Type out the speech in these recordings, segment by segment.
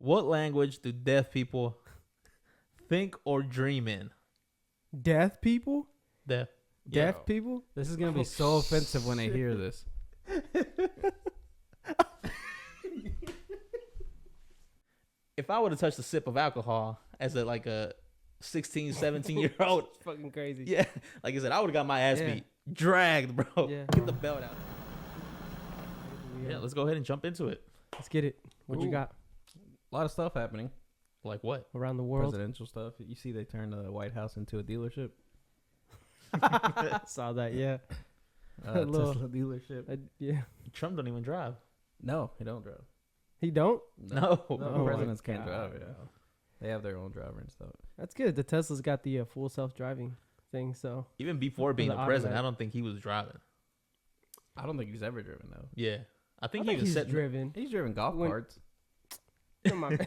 What language do deaf people think or dream in? Deaf people? Deaf. Deaf Yo. people? This is gonna be so offensive when they hear this. If I would have touched a sip of alcohol as a 16, 17-year-old, It's fucking crazy. yeah, like I said, I would have got my ass Yeah. beat, dragged, bro. Yeah. Get the belt out. Yeah, let's go ahead and jump into it. Let's get it. What you Ooh. got A lot of stuff happening. Like what? around the world? Presidential stuff. You see, they turned the White House into a dealership. Saw that, yeah. A Little- Tesla dealership. Yeah. Trump don't even drive. No, he don't drive. He don't? No. Oh my presidents can't God, drive. Yeah, bro. they have their own driver and stuff. That's good. The Tesla's got the full self-driving thing, so. Even before being The the president, automatic. I don't think he was driving. I don't think he's ever driven though. Yeah. I think I he was he's setting. driven. He's driven golf When- carts. Come on.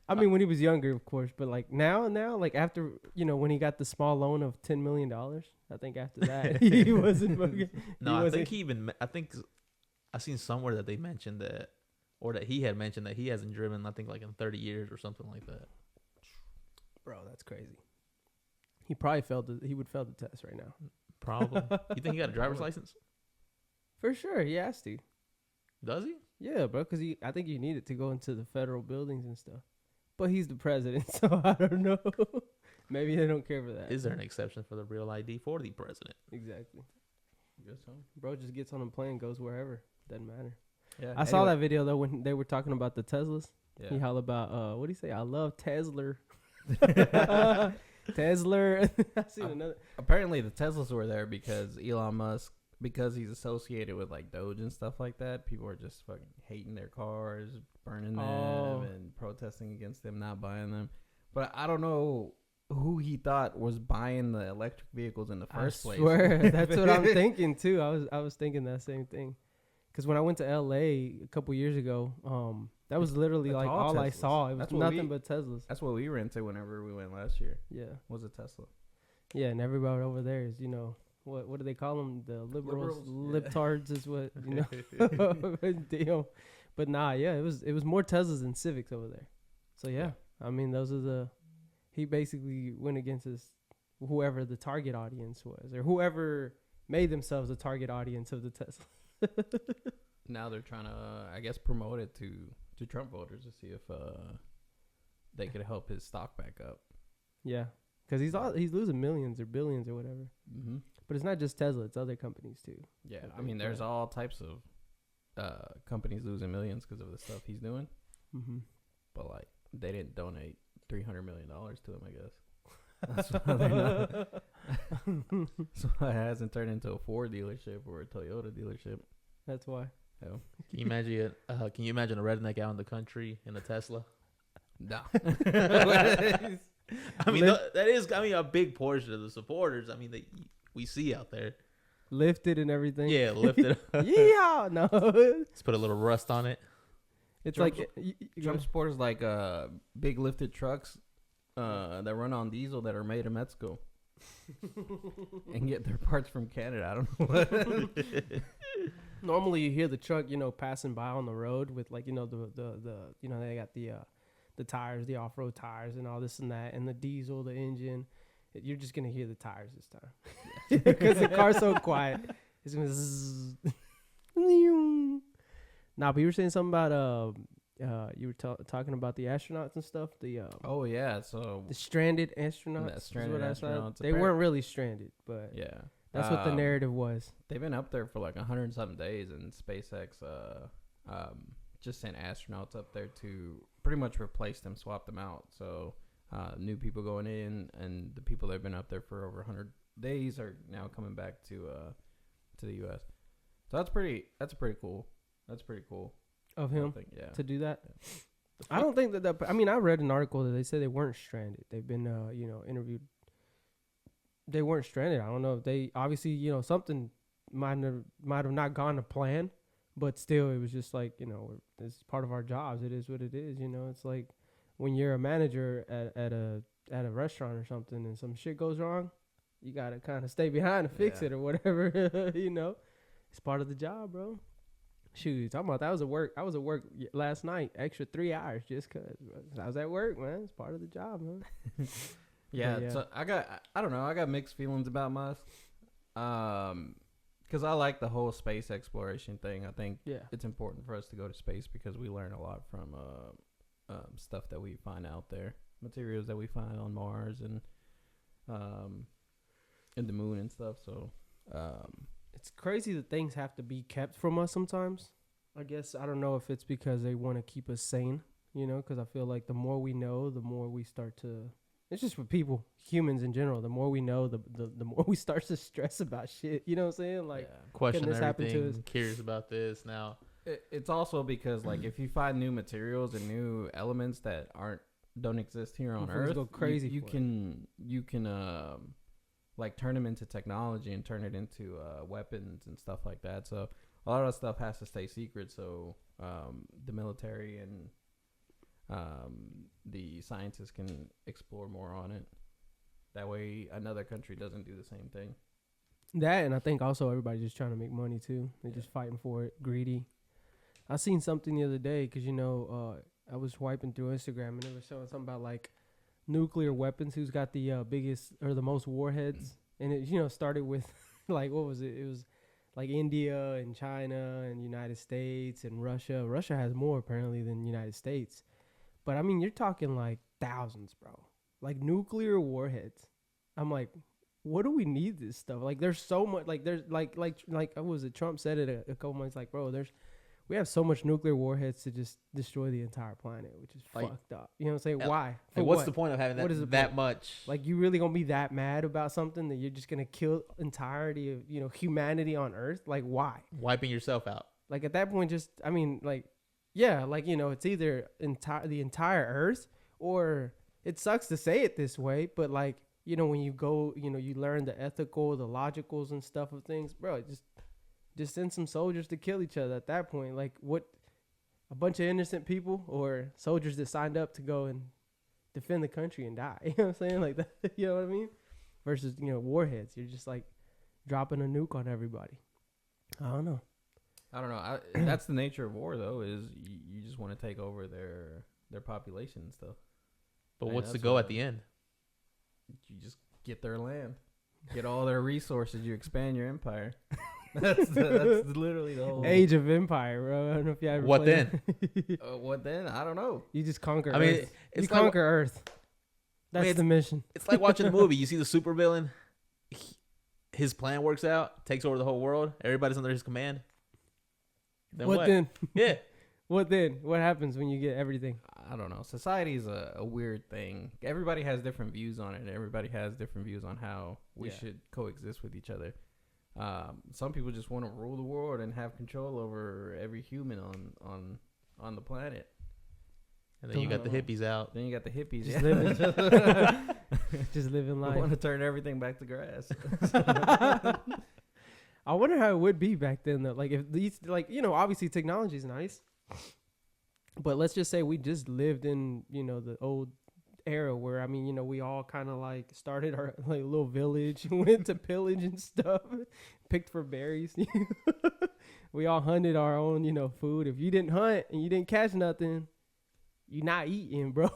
I mean, when he was younger, of course, but like now, like after, when he got the small loan of $10 million, I think after that, he wasn't fucking. No, he I wasn't- think he even. I think I seen somewhere that they mentioned that, or that he had mentioned that he hasn't driven. I think like in 30 years or something like that. Bro, that's crazy. He probably he would fail the test right now. Probably. You think he got a driver's license? For sure, he has to. Does he? Yeah, bro, because I think you need it to go into the federal buildings and stuff. But he's the president, so I don't know. Maybe they don't care for that. Is there an exception for the real ID for the president? Exactly. Guess so. Bro just gets on a plane, goes wherever. Doesn't matter. Yeah. I saw that video, though, when they were talking about the Teslas. Yeah. He holled about, what do you say? I love Tesla. Tesla. I seen another. Apparently, the Teslas were there because Elon Musk, because he's associated with like Doge and stuff like that. People are just fucking hating their cars, burning them, and protesting against them, not buying them. But I don't know who he thought was buying the electric vehicles in the first place. I swear, that's what I'm thinking too. I was thinking that same thing. Because when I went to LA a couple years ago, that was literally It's like all all I Teslas. saw. It was That's what nothing we- but Teslas. That's what we rented whenever we went last year. Yeah, Was a Tesla. yeah, and everybody over there is, what do they call them? The liberals, Liberals, yeah. libtards is what Damn. But nah, yeah, it was more Teslas than Civics over there. So yeah, I mean those are he basically went against whoever the target audience was, or whoever made themselves a target audience of the Tesla. Now they're trying to, I guess, promote it to Trump voters to see if they could help his stock back up. Yeah, because he's losing millions or billions or whatever. Mm-hmm. But it's not just Tesla; it's other companies too. Yeah, But I mean, they- there's all types of companies losing millions because of the stuff he's doing. Mm-hmm. But like, they didn't donate $300 million to him, I guess. That's why they're not. So it hasn't turned into a Ford dealership or a Toyota dealership. That's why. So, Can you imagine? Can you imagine a redneck out in the country in a Tesla? no. I mean, that is. I mean, a big portion of the supporters. I mean, we see out there. Lifted and everything. Yeah, lifted up. Yeah, no. Let's put a little rust on it. It's Trump's- like Trump supporters like big lifted trucks that run on diesel that are made in Mexico and get their parts from Canada. I don't know what. normally you hear the truck, passing by on the road with like, the they got the tires, the off-road tires and all this and that, and the diesel, the engine. You're just gonna hear the tires this time because the car's so quiet. It's gonna zzz. Nah, but you were saying something about you were talking about the astronauts and stuff. Oh yeah, so The stranded astronauts. Yeah, is stranded what I said. astronauts. They weren't really stranded, but yeah, that's what the narrative was. They've been up there for like 100-something days, and SpaceX just sent astronauts up there to pretty much replace them, swap them out. So new people going in, and the people that have been up there for over 100 days are now coming back to the U.S. So that's pretty cool. That's pretty cool Of I him think, yeah. to do that. I don't think that. I mean, I read an article that they said they weren't stranded. They've been, interviewed. They weren't stranded. I don't know if they obviously, something might have not gone to plan, but still, it was just like, it's part of our jobs. It is what it is. It's like when you're a manager at a restaurant or something, and some shit goes wrong, you gotta kind of stay behind to fix Yeah. it or whatever. It's part of the job, bro. Shoot, talking about that was at work. I was at work last night, extra 3 hours just cause I was at work, man. It's part of the job, man. Yeah, so I don't know. I got mixed feelings about Musk. Because I like the whole space exploration thing. I think it's important for us to go to space because we learn a lot from stuff that we find out there, materials that we find on Mars and the moon and stuff. So it's crazy that things have to be kept from us sometimes. I guess I don't know if it's because they want to keep us sane, you know, because I feel like the more we know, the more we start to. It's just for people, humans in general. The more we know, the more we start to stress about shit. You know what I'm saying? Like, question this happen to everything, us? curious about this now. It's also because like if you find new materials and new elements that don't exist here on Earth, go crazy. You can like turn them into technology and turn it into weapons and stuff like that. So a lot of that stuff has to stay secret. So the military and the scientists can explore more on it. That way another country doesn't do the same thing. That, and I think also everybody's just trying to make money too. They're just fighting for it, greedy. I seen something the other day because, you know, I was swiping through Instagram and it was showing something about like nuclear weapons, who's got the biggest or the most warheads. And it, you know, started with like, what was it? It was like India and China and United States and Russia. Russia has more apparently than the United States. But I mean, you're talking like thousands, bro. Like nuclear warheads. I'm like, what do we need this stuff? Like, there's so much. Like, there's like what was it? Trump said it a couple months. Like, bro, we have so much nuclear warheads to just destroy the entire planet, which is like, fucked up. You know what I'm saying? Why? Like, what's the point of having that much? Like, you really gonna be that mad about something that you're just gonna kill entirety of, you know, humanity on Earth? Like, why? Wiping yourself out. Like, at that point, just, I mean, like, yeah, like, you know, it's either the entire Earth, or it sucks to say it this way, but like, you know, when you go, you know, you learn the ethical, the logicals and stuff of things, bro, just send some soldiers to kill each other at that point. Like, what, a bunch of innocent people or soldiers that signed up to go and defend the country and die. You know what I'm saying? Like that, you know what I mean? Versus, you know, warheads. You're just like dropping a nuke on everybody. I don't know. That's the nature of war, though, is you just want to take over their population and stuff. But what's the goal at the end? You just get their land, get all their resources. You expand your empire. That's literally the whole Age of Empire, bro. I don't know if you ever. What played then? What then? I don't know. You just conquer. I mean, Earth. it's you like conquer Earth. That's the mission. It's like watching a movie. You see the supervillain. His plan works out, takes over the whole world. Everybody's under his command. Then what then? Yeah. What then? What happens when you get everything? I don't know. Society is a weird thing. Everybody has different views on it. And everybody has different views on how we should coexist with each other. Some people just want to rule the world and have control over every human on the planet. And then you got the hippies out. Then you got the hippies. Just living life. We want to turn everything back to grass. I wonder how it would be back then, though. Like, if these, like, you know, obviously technology is nice, but let's just say we just lived in, you know, the old era where, I mean, you know, we all kind of like started our like little village, went to pillage and stuff, picked for berries. We all hunted our own, you know, food. If you didn't hunt and you didn't catch nothing, you're not eating, bro.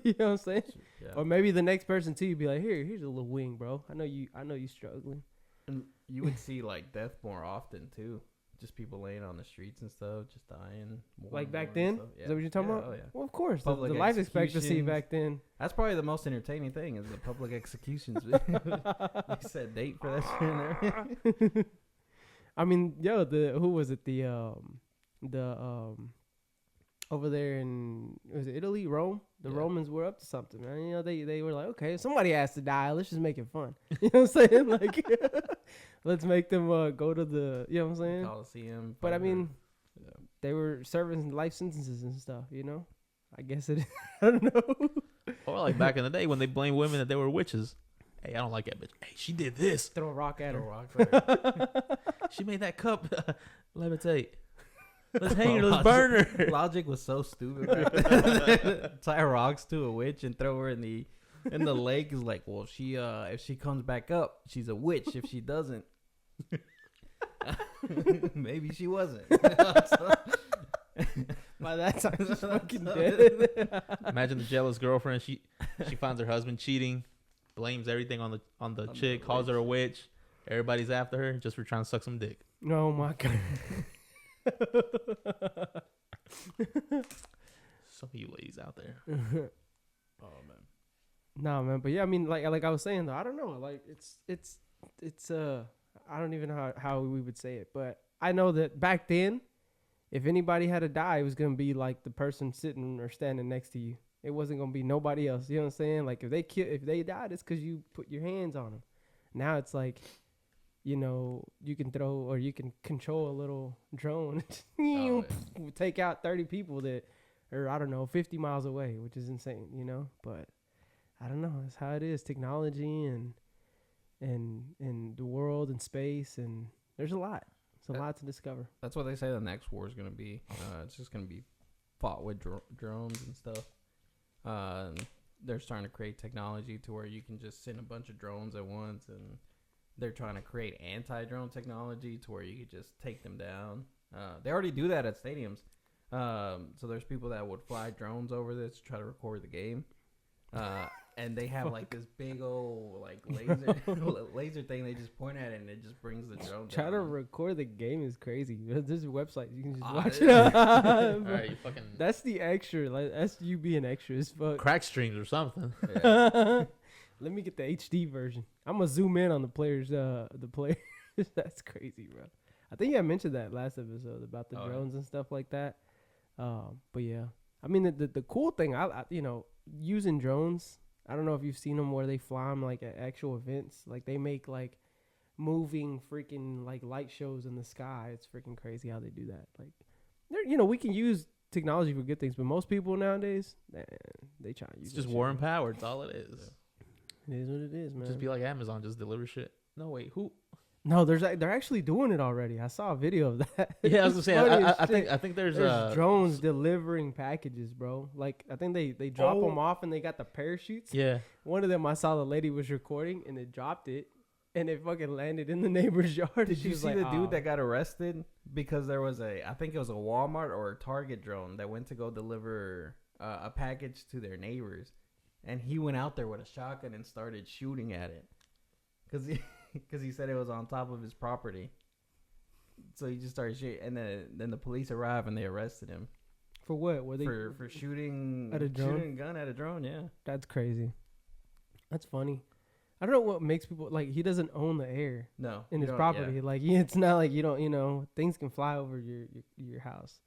You know what I'm saying? Yeah. Or maybe the next person too, you'd be like, here's a little wing, bro. I know you struggling. And you would see like death more often too. Just people laying on the streets and stuff, just dying. Like back then? Yeah. Is that what you're talking about? Oh, yeah. Well, of course. The life expectancy back then. That's probably the most entertaining thing is the public executions. You set date for that shit and everything. I mean, yo, who was it? The over there in, was it Italy, Rome? The Romans were up to something, man. You know, they were like, okay, somebody has to die. Let's just make it fun. You know what I'm saying? Like, let's make them go to the, you know what I'm saying? Coliseum. But I mean, they were serving life sentences and stuff, you know? I guess it, I don't know. Or like back in the day when they blamed women that they were witches. Hey, I don't like that bitch. Hey, she did this. Throw a rock at her. She made that cup levitate. Let's hang her. Let's burn her. Logic was so stupid. Tie rocks to a witch and throw her in the lake is like, well, she if she comes back up, she's a witch. If she doesn't, Maybe she wasn't. By that time, she's fucking dead. Imagine the jealous girlfriend. She finds her husband cheating, blames everything on the chick, calls her a witch. Everybody's after her just for trying to suck some dick. Oh my god. Some of you ladies out there. Oh man. No, man, but yeah, I mean, like I was saying though, I don't know, like it's I don't even know how we would say it, but I know that back then, if anybody had to die, it was gonna be like the person sitting or standing next to you. It wasn't gonna be nobody else. You know what I'm saying? Like if they died, it's because you put your hands on them. Now it's like, you know, you can throw or you can control a little drone, take out 30 people that are, I don't know, 50 miles away, which is insane, you know. But I don't know. That's how it is. Technology and the world and space, and there's a lot. It's a lot to discover. That's what they say the next war is going to be. It's just going to be fought with drones and stuff. They're starting to create technology to where you can just send a bunch of drones at once, and they're trying to create anti-drone technology to where you could just take them down. They already do that at stadiums. So there's people that would fly drones over this to try to record the game. And they have like this big old like laser thing they just point at it, and it just brings the drone Try down. to record the game is crazy. There's a website you can just watch yeah. it. All right, you fucking That's the extra. Like that's you being extra as fuck. crack streams or something. Yeah. Let me get the HD version. I'm gonna zoom in on the players. That's crazy, bro. I think I mentioned that last episode about the drones and stuff like that. But yeah, I mean the cool thing, I you know, using drones. I don't know if you've seen them where they fly them like at actual events. Like they make like moving freaking like light shows in the sky. It's freaking crazy how they do that. Like, you know, we can use technology for good things, but most people nowadays, they try to use. It's just war and power. It's all it is. It is what it is, man. Just be like Amazon, just deliver shit. No, wait, who? No, they're actually doing it already. I saw a video of that. Yeah, I was gonna say. Funny as I shit. think there's drones delivering packages, bro. Like I think they drop them off and they got the parachutes. Yeah. One of them I saw the lady was recording and it dropped it and it fucking landed in the neighbor's yard. Did you see the dude that got arrested because there was I think it was a Walmart or a Target drone that went to go deliver a package to their neighbors, and he went out there with a shotgun and started shooting at it because he said it was on top of his property. So he just started shooting, and then the police arrived and they arrested him for what? Were they for shooting at a drone? Shooting a gun at a drone, yeah. That's crazy. That's funny. I don't know what makes people like. He doesn't own the air in his property. Yeah. Like it's not like you don't. You know, things can fly over your house.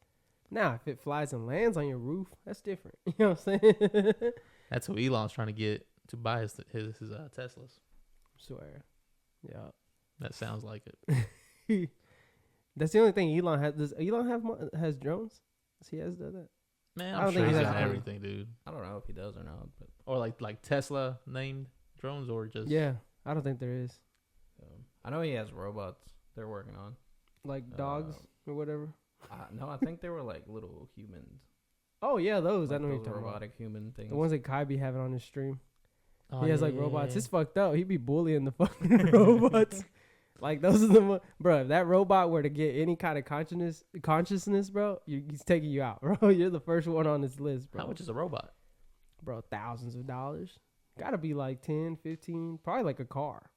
Now, if it flies and lands on your roof, that's different. You know what I'm saying? That's who Elon's trying to get to buy his Teslas. Swear. Yeah. That sounds like it. That's the only thing Elon has. Does Elon has drones? He has done that. Man, I I'm don't sure think he's he got has everything, dude. I don't know if he does or not, but Or like Tesla named drones, or just Yeah, I don't think there is. I know he has robots they're working on. Like dogs or whatever. No, I think they were like little humans. Oh yeah, those. Like I know what you're those talking about. robotic human things. The ones that Kai be having on his stream. Oh, He has yeah, like yeah, robots. yeah. It's fucked up. He be bullying the fucking robots. Like those are the bro. If that robot were to get any kind of consciousness, bro, he's taking you out, bro. You're the first one on this list, bro. How much is a robot? Bro, thousands of dollars. Gotta be like 10, 15, probably like a car.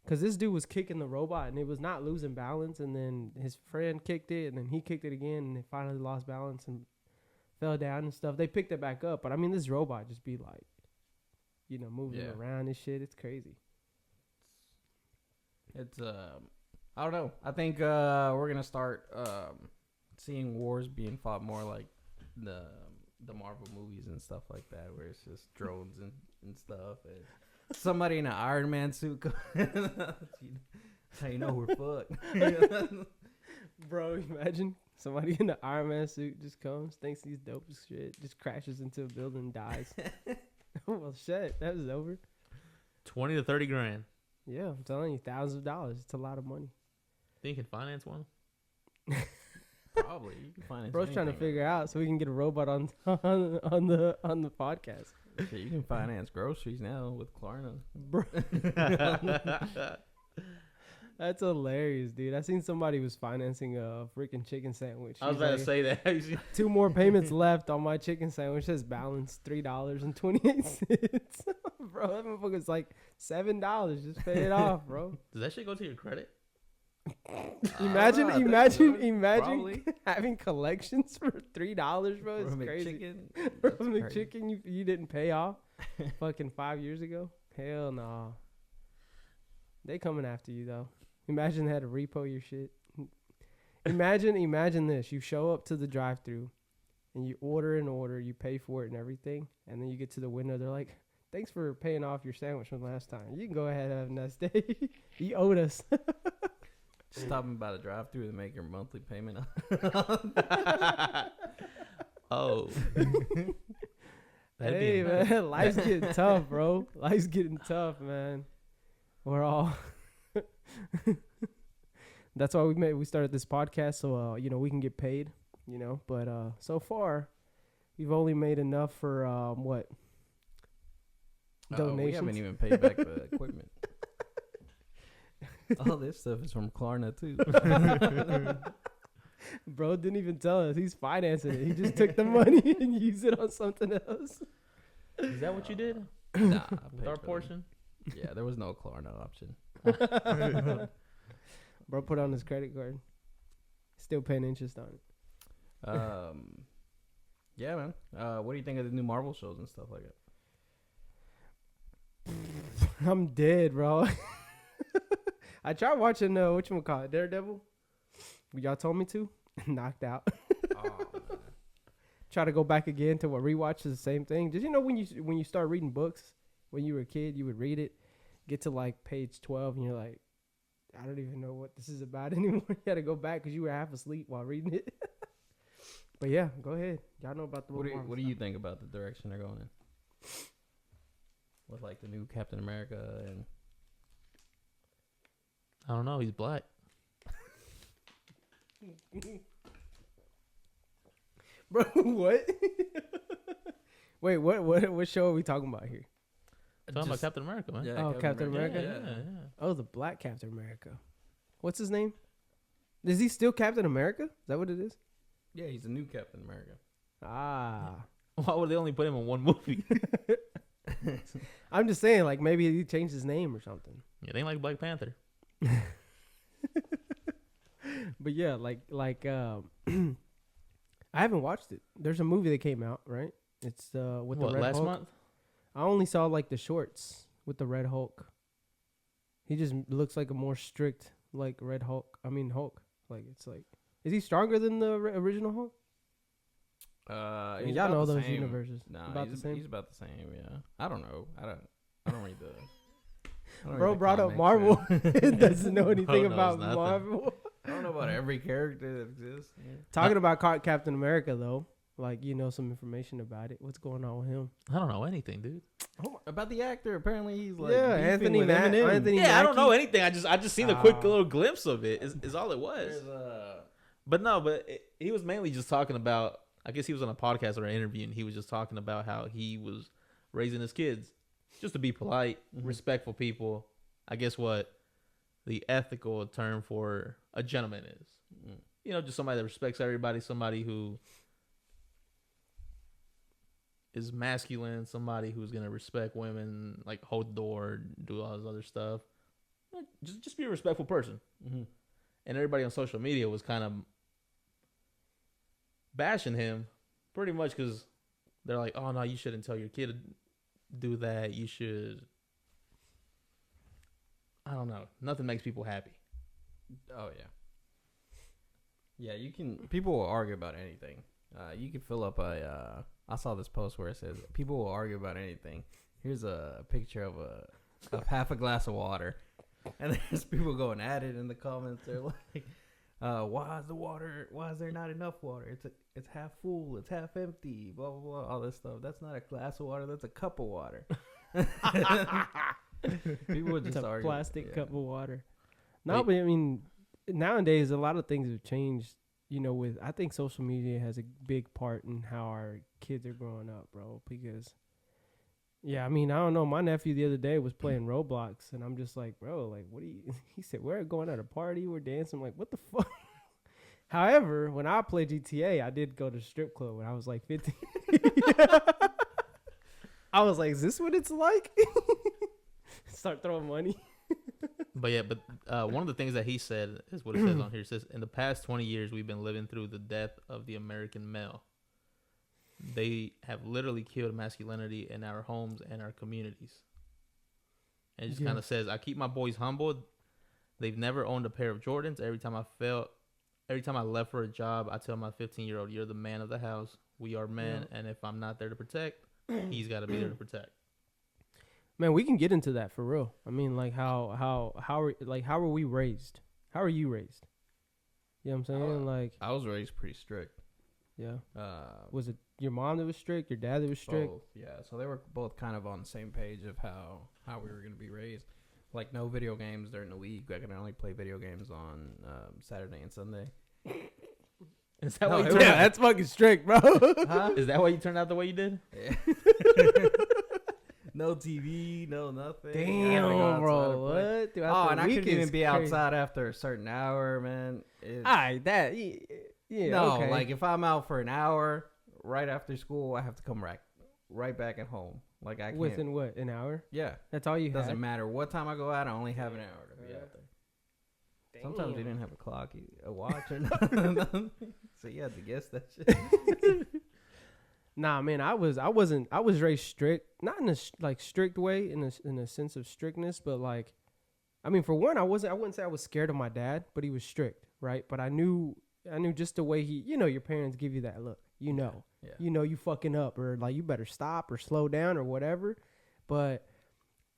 Cause this dude was kicking the robot and it was not losing balance, and then his friend kicked it, and then he kicked it again, and it finally lost balance and fell down and stuff. They picked it back up, but I mean, this robot just be like, you know, moving around and shit. It's crazy. It's I don't know. I think we're gonna start seeing wars being fought more like the Marvel movies and stuff like that, where it's just drones and stuff, and somebody in an Iron Man suit. That's how you know we're fucked. Bro, imagine somebody in an Iron Man suit just comes, thinks he's dope as shit, just crashes into a building, dies. Well, shit, that was over. 20 to 30 grand. Yeah, I'm telling you, thousands of dollars. It's a lot of money. Think you can finance one? Probably. You can finance Bro's trying to anything, figure out so we can get a robot on the podcast. Shit, you can finance groceries now with Klarna. Bro. That's hilarious, dude. I seen somebody was financing a freaking chicken sandwich. I was He's about like, to say that. 2 more payments left on my chicken sandwich. Says balance $3.28. Bro, that motherfucker's like $7. Just pay it off, bro. Does that shit go to your credit? Imagine Probably. having collections for $3, bro. It's From crazy. McChicken? From That's the chicken you didn't pay off fucking 5 years ago. Hell no. They coming after you though. Imagine they had to repo your shit. Imagine this. You show up to the drive-thru and you order an order, you pay for it and everything, and then you get to the window, they're like, thanks for paying off your sandwich from last time. You can go ahead and have a nice day. You owed us. Stopping by the drive-thru to make your monthly payment. Oh. Hey, man, life's getting tough, bro. Life's getting tough, man. We're all... That's why we started this podcast, so we can get paid, but so far we've only made enough for what donations. We haven't even paid back the equipment. All this stuff is from Klarna too. Bro didn't even tell us he's financing it. He just took the money and used it on something else. Is that what you did? Nah, With our portion? Yeah, there was no Klarna option. Bro put on his credit card. Still paying interest on it. Yeah, man. What do you think of the new Marvel shows and stuff like that? I'm dead, bro. I tried watching whatchamacallit, Daredevil. Y'all told me to. Knocked out. Oh, man. Try to go back again to what rewatch is the same thing. Did you know when you start reading books when you were a kid, you would read it, get to like page 12, and you're like, I don't even know what this is about anymore. You had to go back because you were half asleep while reading it. But yeah, go ahead. Y'all know about the What do you think about the direction they're going in? With like the new Captain America and I don't know. He's black. Bro, what? Wait, what show are we talking about here? Talking about Captain America, man. Oh, Captain America? Yeah. Oh, the black Captain America. What's his name? Is he still Captain America? Is that what it is? Yeah, he's a new Captain America. Ah. Why would they only put him in one movie? I'm just saying, like, maybe he changed his name or something. Yeah, they ain't like Black Panther. But yeah, I haven't watched it. There's a movie that came out, right? It's with the Red last Hulk. month? I only saw like the shorts with the Red Hulk. He just looks like a more strict like Red Hulk. I mean Hulk. Like it's like, is he stronger than the original Hulk? He's y'all about know the those same. universes. Nah, About the he's same? about the same. Yeah, I don't know. I don't read the. I don't Bro read the brought up comics, Marvel. man. Doesn't know anything knows about nothing. Marvel. I don't know about every character that exists. Talking about Captain America though, like you know some information about it. What's going on with him? I don't know anything, dude. About the actor, apparently he's like Yeah, beefing Anthony with Mac- Eminem. Anthony- Yeah, I don't Mackie? know anything. I just seen a quick Oh. little glimpse of it. Is all it was. But he was mainly just talking about. I guess he was on a podcast or an interview, and he was just talking about how he was raising his kids just to be polite, respectful people. I guess what the ethical term for a gentleman is. Just somebody that respects everybody, somebody who is masculine, somebody who's gonna respect women, like hold the door, do all this other stuff. Just be a respectful person. Mm-hmm. And everybody on social media was kind of bashing him, pretty much because they're like, "Oh no, you shouldn't tell your kid to do that. You should." I don't know. Nothing makes people happy. Oh yeah. Yeah, you can. People will argue about anything. You can fill up a. I saw this post where it says people will argue about anything. Here's a picture of half a glass of water, and there's people going at it in the comments. They're like, "Why is there not enough water? It's half full. It's half empty. Blah blah blah. All this stuff. That's not a glass of water. That's a cup of water." People would It's just a argue. plastic cup of water. No, Wait. but I mean, nowadays a lot of things have changed. I think social media has a big part in how our kids are growing up, bro. Because Yeah, I mean, I don't know. My nephew the other day was playing Roblox, and I'm just like, bro, like, what do you? He said, we're going at a party, we're dancing. I'm like, what the fuck? However, when I played GTA, I did go to the strip club when I was like 15. I was like, is this what it's like? Start throwing money. But one of the things that he said is what it says on here. It says, in the past 20 years, we've been living through the death of the American male. They have literally killed masculinity in our homes and our communities. And it just kind of says, I keep my boys humbled. They've never owned a pair of Jordans. Every time I left for a job, I tell my 15-year-old, you're the man of the house. We are men. Yeah. And if I'm not there to protect, he's got to be there to protect. Man, we can get into that for real. I mean, like how were we raised? How are you raised? You know what I'm saying? Like, I was raised pretty strict. Yeah. Was it your mom that was strict, your dad that was strict? Both, yeah. So they were both kind of on the same page of how we were going to be raised. Like, no video games during the week. I can only play video games on Saturday and Sunday. Is that why you turned out? That's fucking strict, bro. Huh? Is that why you turned out the way you did? Yeah. No TV, no nothing. Damn, bro. What? Dude, and I couldn't even be outside after a certain hour, man. Yeah, no, okay. Like if I'm out for an hour right after school, I have to come right back at home. Like I can't. Within what, an hour? Yeah. That's all you have? Doesn't matter what time I go out, I only have an hour to be out there. Damn. Sometimes we didn't have a clock, a watch or nothing. So you had to guess that shit. Nah, man, I was raised strict, not in a strict way in a sense of strictness, but like, I mean, for one, I wouldn't say I was scared of my dad, but he was strict, right? But I knew just the way your parents give you that look, yeah. You fucking up, or like you better stop or slow down or whatever. But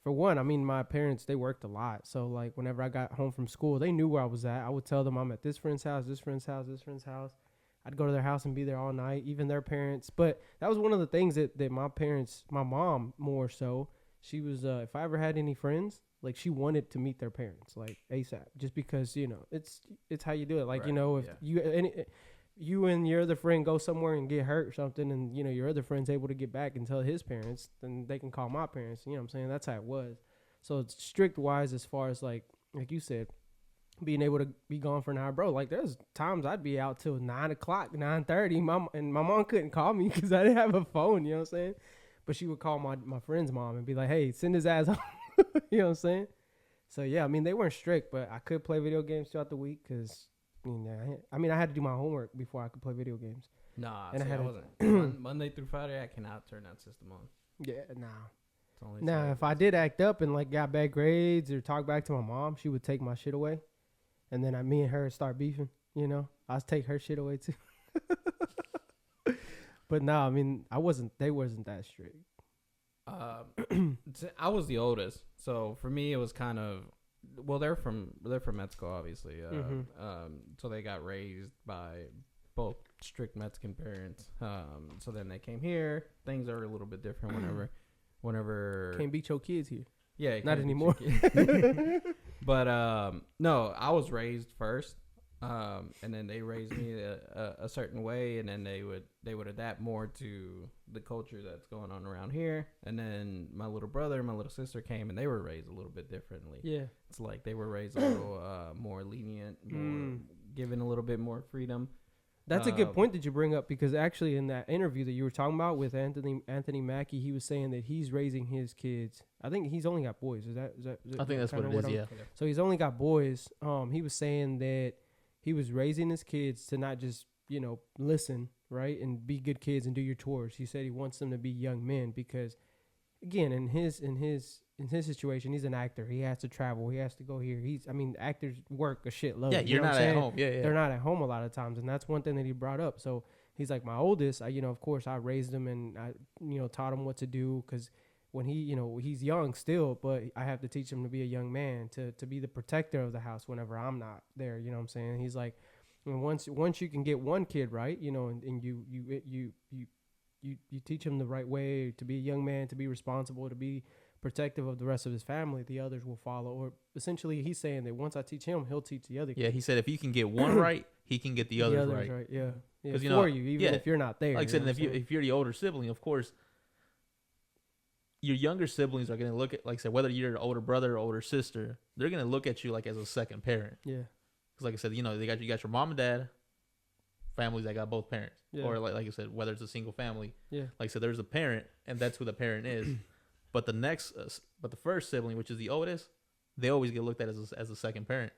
for one, I mean, my parents, they worked a lot. So like whenever I got home from school, they knew where I was at. I would tell them I'm at this friend's house, this friend's house, this friend's house. I'd go to their house and be there all night, even their parents. But that was one of the things that my parents, my mom more so, she was, if I ever had any friends, like she wanted to meet their parents, like ASAP, just because, it's how you do it. Like, right, if you and your other friend go somewhere and get hurt or something, and, your other friend's able to get back and tell his parents, then they can call my parents. You know what I'm saying? That's how it was. So it's strict wise as far as like you said, being able to be gone for an hour, bro. Like there's times I'd be out till 9:00, 9:30. And my mom couldn't call me because I didn't have a phone. You know what I'm saying? But she would call my friend's mom and be like, "Hey, send his ass home." You know what I'm saying? So yeah, I mean they weren't strict, but I could play video games throughout the week because I had to do my homework before I could play video games. Nah, and I wasn't. Monday through Friday, I cannot turn that system on. Yeah, nah. If I did act up and like got bad grades or talk back to my mom, she would take my shit away. And then me and her start beefing, I'd take her shit away too. But no, I mean, they wasn't that strict. I was the oldest. So for me, it was kind of, well, they're from Mexico, obviously. So they got raised by both strict Mexican parents. So then they came here. Things are a little bit different whenever. Can't beat your kids here. Yeah, not anymore. But no, I was raised first, and then they raised me a certain way, and then they would adapt more to the culture that's going on around here. And then my little brother and my little sister came, and they were raised a little bit differently. Yeah, it's like they were raised a little more lenient, more given a little bit more freedom. That's a good point that you bring up, because actually in that interview that you were talking about with Anthony Mackie, he was saying that he's raising his kids. I think he's only got boys. Is that I think that's what it is, yeah. So he's only got boys. He was saying that he was raising his kids to not just, listen, right, and be good kids and do your chores. He said he wants them to be young men because, again, in his situation, he's an actor. He has to travel. He has to go here. Actors work a shitload. Yeah, you're not at home. Yeah. They're not at home a lot of times, and that's one thing that he brought up. So he's like, my oldest, of course, I raised him and I, taught him what to do, because when he's young still, but I have to teach him to be a young man, to be the protector of the house whenever I'm not there. You know what I'm saying? He's like, once you can get one kid right, and you teach him the right way to be a young man, to be responsible, to be protective of the rest of his family, the others will follow. Or essentially, he's saying that once I teach him, he'll teach the other kids. Yeah, he said if you can get one right, he can get the others right. Yeah, for you, even if you're not there. Like I said, if you're the older sibling, of course, your younger siblings are gonna look at, like I said, whether you're an older brother or older sister, they're gonna look at you like as a second parent. Yeah. Because like I said, you know, you got your mom and dad, families that got both parents, or like I said, whether it's a single family. Yeah. Like I said, there's a parent, and that's who the parent is. But the first sibling, which is the oldest, they always get looked at as a second parent.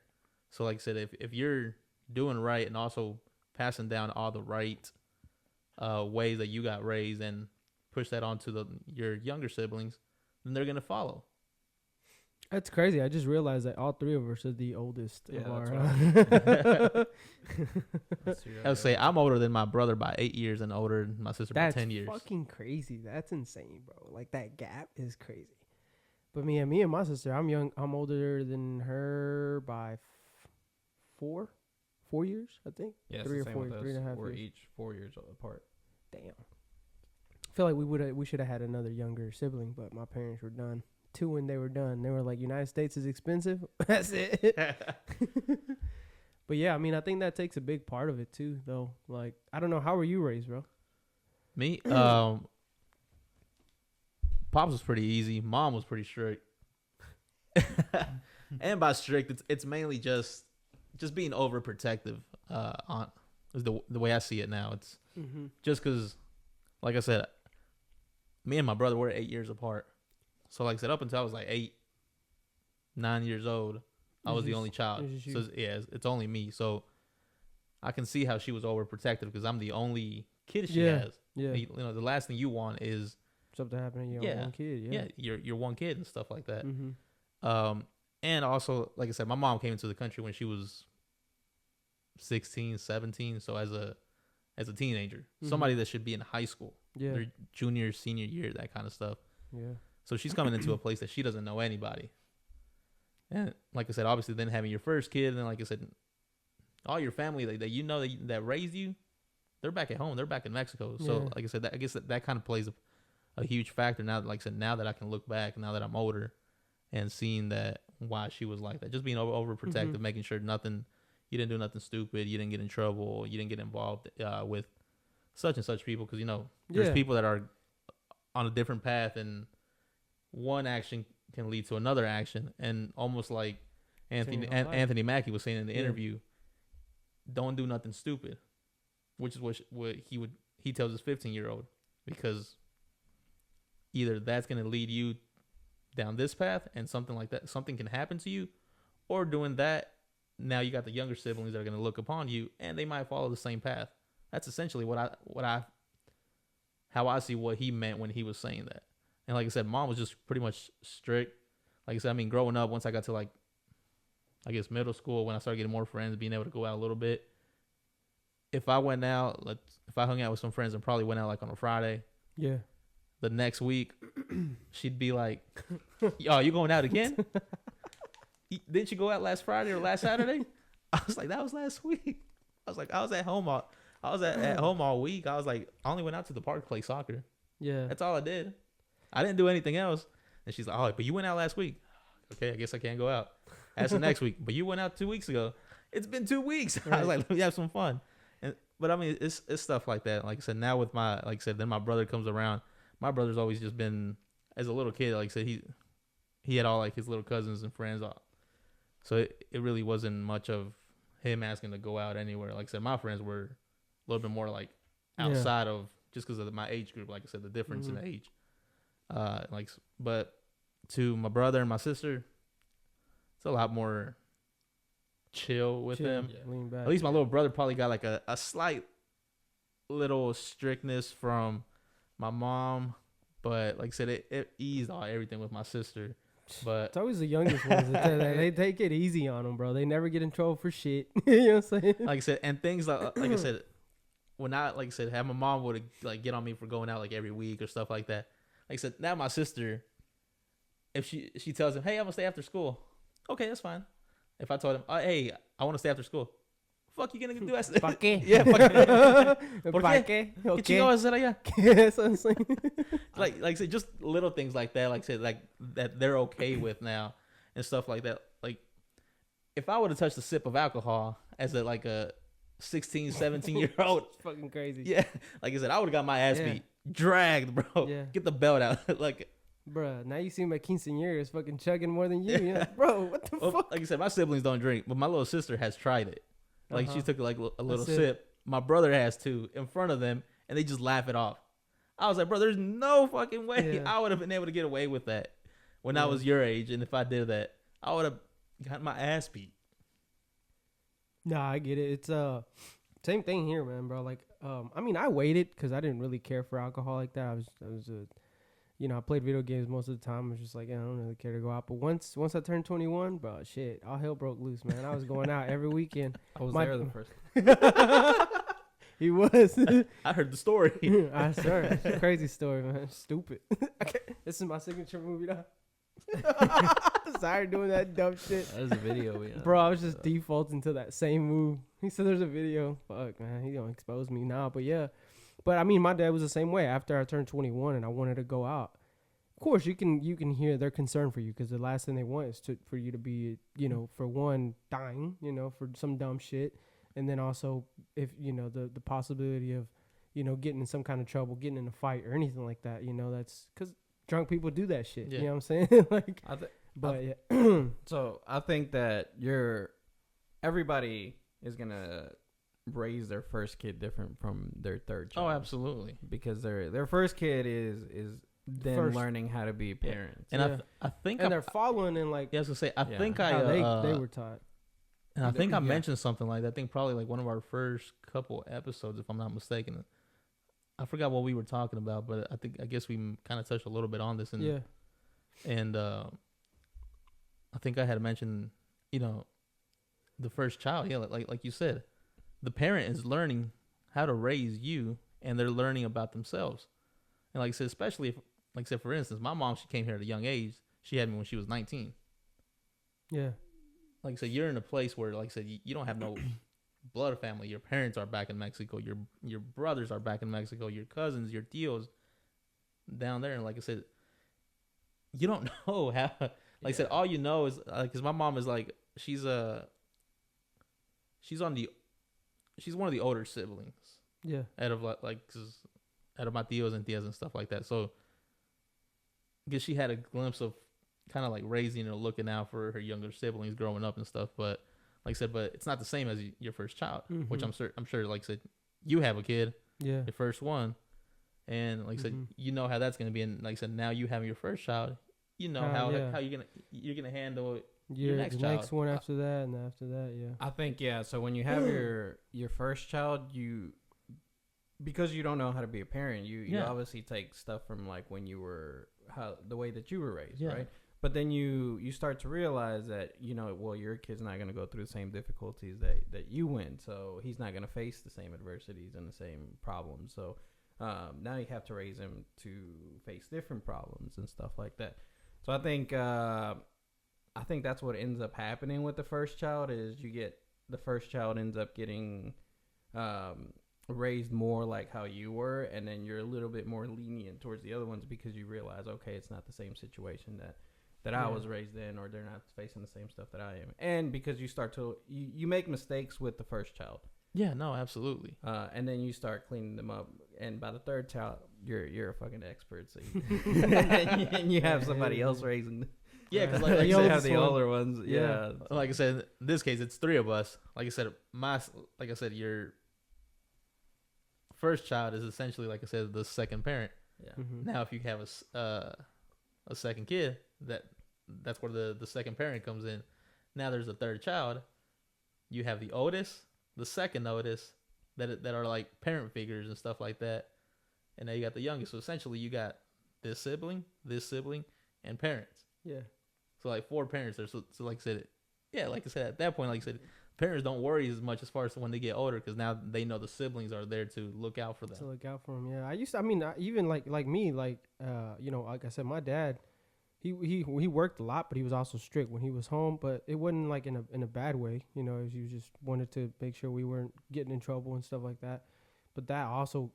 So like I said, if you're doing right and also passing down all the right ways that you got raised and push that onto your younger siblings, then they're gonna follow. That's crazy. I just realized that all three of us are the oldest of our. I would say I'm older than my brother by 8 years and older than my sister by 10 years. That's fucking crazy. That's insane, bro. Like that gap is crazy. But me and my sister, I'm older than her by 4 years, I think. Yeah, 3 or 4, 3.5 years. We're each 4 years apart. Damn. I feel like we should have had another younger sibling, but my parents were done. 2 when they were done. They were like, United States is expensive. That's it. But yeah, I mean, I think that takes a big part of it too, though. Like, I don't know, how were you raised, bro? Me, Pops was pretty easy. Mom was pretty strict. And by strict, it's mainly just being overprotective. On is the way I see it now. It's just because, like I said, me and my brother were 8 years apart. So like I said, up until I was like 8, 9 years old, I was the only child. So it's only me. So I can see how she was overprotective because I'm the only kid she has. Yeah. You know, the last thing you want is something happening to your one kid. Yeah, your one kid and stuff like that. And also, like I said, my mom came into the country when she was 16, 17. So as a teenager, somebody that should be in high school, their junior, senior year, that kind of stuff. Yeah. So she's coming into a place that she doesn't know anybody. And like I said, obviously then having your first kid, and then like I said, all your family that you know that raised you, they're back at home. They're back in Mexico. So like I said, I guess that kind of plays a huge factor now. Like I said, now that I can look back, now that I'm older, and seeing that why she was like that, just being overprotective, making sure you didn't do nothing stupid, you didn't get in trouble, you didn't get involved with such and such people, because you know there's people that are on a different path, and one action can lead to another action, and almost like Anthony Mackie was saying in the interview, don't do nothing stupid, which is what he tells his 15-year-old, because either that's going to lead you down this path and something like that, something can happen to you, or doing that, now you got the younger siblings that are going to look upon you and they might follow the same path. That's essentially how I see what he meant when he was saying that. And like I said, mom was just pretty much strict. Like I said, I mean, growing up, once I got to like, I guess middle school, when I started getting more friends, being able to go out a little bit. If I went out, if I hung out with some friends and probably went out like on a Friday, the next week, she'd be like, "Yo, you going out again? Didn't you go out last Friday or last Saturday?" I was like, "That was last week." I was like, "I was at home all week." I was like, "I only went out to the park to play soccer. Yeah, that's all I did. I didn't do anything else." And she's like, "Oh, but you went out last week. Okay, I guess I can't go out. That's the next week. But you went out 2 weeks ago. It's been 2 weeks." Right. I was like, "Let me have some fun." But I mean, it's stuff like that. Like I said, now with then my brother comes around. My brother's always just been, as a little kid, like I said, he had all like his little cousins and friends. So it really wasn't much of him asking to go out anywhere. Like I said, my friends were a little bit more like outside of, just because of my age group. Like I said, the difference in age. But to my brother and my sister, it's a lot more chill with them. Yeah. At least my little brother probably got like a slight little strictness from my mom, but like I said, it eased everything with my sister. But it's always the youngest ones that they take it easy on them, bro. They never get in trouble for shit. You know what I'm saying? Like I said, and things like I said, when I have my mom would like get on me for going out like every week or stuff like that. Like I said, now my sister, if she tells him, "Hey, I'm gonna stay after school," okay, that's fine. If I told him, "Hey, I want to stay after school," fuck you gonna do that? ¿Para qué? Yeah, ¿para qué? ¿Qué chingados hacer allá? That's what I'm saying. Like I said, just little things like that. Like I said, like that they're okay with now and stuff like that. Like if I would have touched a sip of alcohol as a 16, 17-year-old, it's fucking crazy. Yeah, like I said, I would have got my ass beat, dragged, bro. Yeah. Get the belt out. Like Bruh, now you see my quinceañera is fucking chugging more than you. You're like, bro, what the fuck? Like I said, my siblings don't drink, but my little sister has tried it. Like she took like a little That's sip. My brother has too in front of them, and they just laugh it off. I was like, bro, there's no fucking way I would have been able to get away with that when I was your age, and if I did that, I would have got my ass beat. Nah, I get it. It's same thing here, man, bro. Like, I mean, I waited because I didn't really care for alcohol like that. I was I played video games most of the time. I was just like, I don't really care to go out. But once I turned 21, bro, shit, all hell broke loose, man. I was going out every weekend. I was there the first. He was. I heard the story. I swear, it's a crazy story, man. Stupid. This is my signature movie, though. Sorry doing that dumb shit. That was a video. Bro, I was just defaulting to that same move. He said there's a video. Fuck, man. He gonna expose me now. But yeah. But I mean, my dad was the same way. After I turned 21 and I wanted to go out, of course you can hear their concern for you, because the last thing they want is for you to be, for one, dying, for some dumb shit, and then also if the possibility of getting in some kind of trouble, getting in a fight or anything like that. That's because drunk people do that shit. Yeah. You know what I'm saying? Like, yeah. So I think that everybody is gonna raise their first kid different from their third child. Oh, absolutely. Because their first kid is them learning how to be parents. And I think they're following in like. Yeah, I was gonna say, they were taught. And I think I mentioned something like that. I think probably like one of our first couple episodes, if I'm not mistaken. I forgot what we were talking about, but I guess we kind of touched a little bit on this. And I think I had mentioned, the first child. Yeah, like you said, the parent is learning how to raise you, and they're learning about themselves. And like I said, especially if, like I said, for instance, my mom, she came here at a young age. She had me when she was 19. Yeah. Like I said, you're in a place where, like I said, you don't have no blood family. Your parents are back in Mexico. Your brothers are back in Mexico. Your cousins, your tios down there. And like I said, you don't know how. Like I said, all you know is like, because my mom is like, she's one of the older siblings. Yeah. Out of out of my tios and tias and stuff like that. So I guess she had a glimpse of kind of like raising or looking out for her younger siblings growing up and stuff. But like I said, but it's not the same as your first child, which I'm sure, like I said, you have a kid, your first one. And like I said, you know how that's going to be. And like I said, now you having your first child, you know how you're gonna handle your next child. Next one after that, and after that, I think so when you have your first child, because you don't know how to be a parent, you obviously take stuff from like when you were the way that you were raised, right? But then you start to realize that your kid's not gonna go through the same difficulties that you went, so he's not gonna face the same adversities and the same problems. So now you have to raise him to face different problems and stuff like that. So I think that's what ends up happening with the first child is the first child ends up getting raised more like how you were, and then you're a little bit more lenient towards the other ones because you realize, okay, it's not the same situation that I was raised in, or they're not facing the same stuff that I am. And because you start to you make mistakes with the first child. Yeah, no, absolutely. And then you start cleaning them up, and by the third child, you're a fucking expert. So and you have somebody else raising them. Yeah, because like you have the older ones. Yeah. Like I said, in this case, it's three of us. Like I said, your first child is essentially, like I said, the second parent. Yeah. Now, if you have a second kid, that's where the second parent comes in. Now there's a third child. You have the oldest, the second oldest, that are like parent figures and stuff like that, and now you got the youngest. So essentially, you got this sibling, and parents. Yeah. So like four parents there. So like I said, at that point, like I said, parents don't worry as much as far as when they get older, because now they know the siblings are there to look out for them. Yeah. Even like me, like I said, my dad, he worked a lot, but he was also strict when he was home. But it wasn't like in a bad way. He just wanted to make sure we weren't getting in trouble and stuff like that. But that also